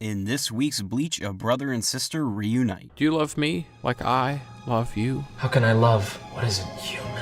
in this week's Bleach, a brother and sister reunite. Do you love me like I love you? How can I love what isn't human?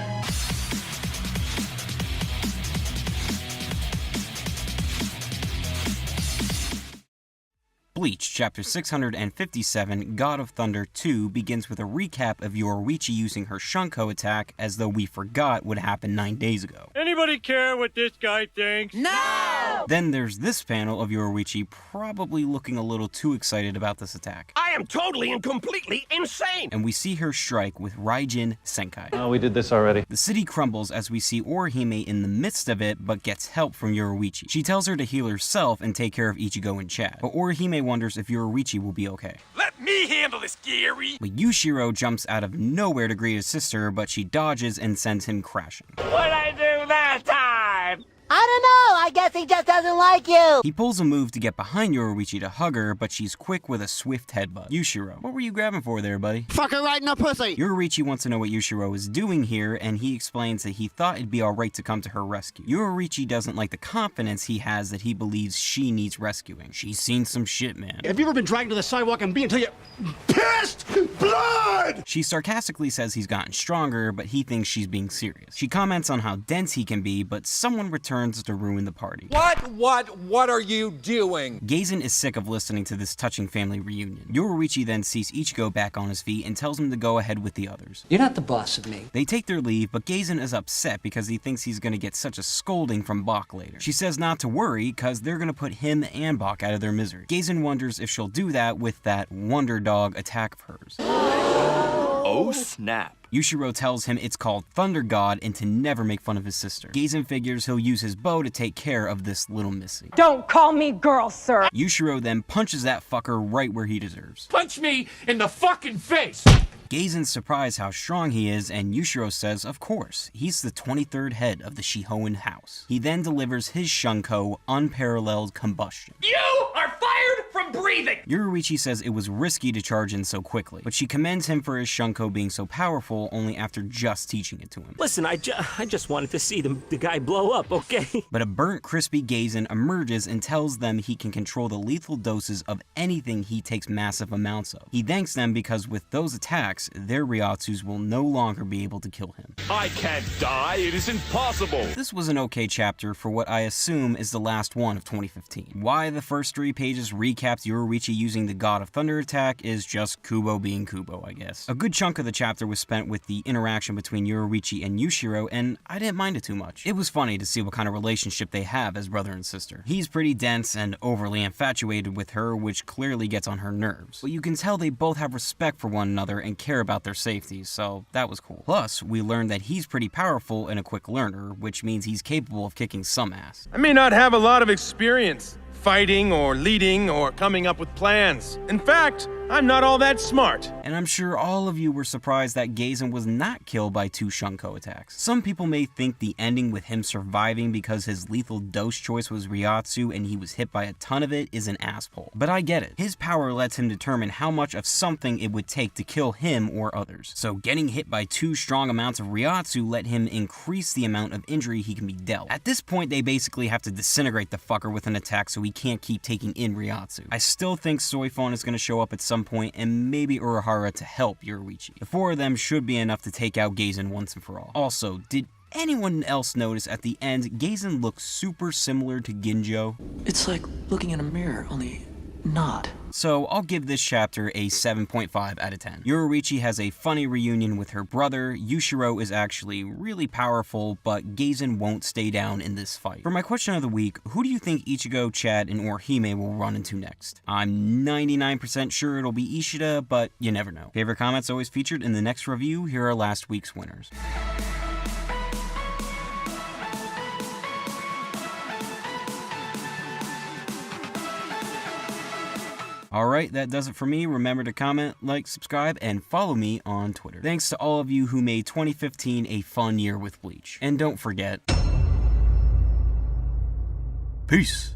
Bleach, Chapter 657, God of Thunder 2, begins with a recap of Yoruichi using her Shunko attack as though we forgot what happened 9 days ago. Anybody care what this guy thinks? No! Then there's this panel of Yoruichi probably looking a little too excited about this attack. I am totally and completely insane! And we see her strike with Raijin Senkai. Oh, we did this already. The city crumbles as we see Orihime in the midst of it, but gets help from Yoruichi. She tells her to heal herself and take care of Ichigo and Chad, but Orihime wonders if Yoruichi will be okay. Let me handle this, Gary! But Yushiro jumps out of nowhere to greet his sister, but she dodges and sends him crashing. What'd I do that time? I don't know, I guess he just doesn't like you. He pulls a move to get behind Yoruichi to hug her, but she's quick with a swift headbutt. Yushiro, what were you grabbing for there, buddy? Fuck her right in the pussy! Yoruichi wants to know what Yushiro is doing here, and he explains that he thought it'd be alright to come to her rescue. Yoruichi doesn't like the confidence he has that he believes she needs rescuing. She's seen some shit, man. Have you ever been dragged to the sidewalk and beat until you pissed blood? She sarcastically says he's gotten stronger, but he thinks she's being serious. She comments on how dense he can be, but someone returns to ruin the party. What are you doing? Gazen is sick of listening to this touching family reunion. Yoruichi then sees Ichigo back on his feet and tells him to go ahead with the others. You're not the boss of me. They take their leave, but Gazen is upset because he thinks he's gonna get such a scolding from Bach later. She says not to worry, cause they're gonna put him and Bach out of their misery. Gazen wonders if she'll do that with that Wonder Dog attack of hers. Oh snap. Yushiro tells him it's called Thunder God and to never make fun of his sister. Gazen figures he'll use his bow to take care of this little missy. Don't call me girl, sir. Yushiro then punches that fucker right where he deserves. Punch me in the fucking face! Gazen's surprised how strong he is, and Yushiro says, of course, he's the 23rd head of the Shihoin house. He then delivers his Shunko, Unparalleled Combustion. You are fired from breathing! Yoruichi says it was risky to charge in so quickly, but she commends him for his Shunko being so powerful only after just teaching it to him. Listen, I just wanted to see the guy blow up, okay? But a burnt, crispy Gazen emerges and tells them he can control the lethal doses of anything he takes massive amounts of. He thanks them because with those attacks, their Ryatsus will no longer be able to kill him. I can't die, it is impossible! This was an okay chapter for what I assume is the last one of 2015. Why the first 3 pages recapped Yoruichi using the God of Thunder attack is just Kubo being Kubo, I guess. A good chunk of the chapter was spent with the interaction between Yoruichi and Yushiro, and I didn't mind it too much. It was funny to see what kind of relationship they have as brother and sister. He's pretty dense and overly infatuated with her, which clearly gets on her nerves. But you can tell they both have respect for one another and care about their safety, so that was cool. Plus, we learned that he's pretty powerful and a quick learner, which means he's capable of kicking some ass. I may not have a lot of experience fighting or leading or coming up with plans. In fact, I'm not all that smart. And I'm sure all of you were surprised that Gazen was not killed by 2 Shunko attacks. Some people may think the ending with him surviving because his lethal dose choice was Ryatsu and he was hit by a ton of it is an asshole. But I get it. His power lets him determine how much of something it would take to kill him or others. So getting hit by 2 strong amounts of Ryatsu let him increase the amount of injury he can be dealt. At this point, they basically have to disintegrate the fucker with an attack so he can't keep taking in Ryatsu. I still think Soifon is going to show up at some point, and maybe Urahara to help Yoruichi. The 4 of them should be enough to take out Gazen once and for all. Also, did anyone else notice at the end, Gazen looks super similar to Ginjo? It's like looking in a mirror, only not. So I'll give this chapter a 7.5 out of 10. Yoruichi has a funny reunion with her brother, Yushiro is actually really powerful, but Gazen won't stay down in this fight. For my question of the week, who do you think Ichigo, Chad, and Orihime will run into next? I'm 99% sure it'll be Ishida, but you never know. Favorite comments always featured in the next review. Here are last week's winners. Alright, that does it for me. Remember to comment, like, subscribe, and follow me on Twitter. Thanks to all of you who made 2015 a fun year with Bleach. And don't forget... Peace!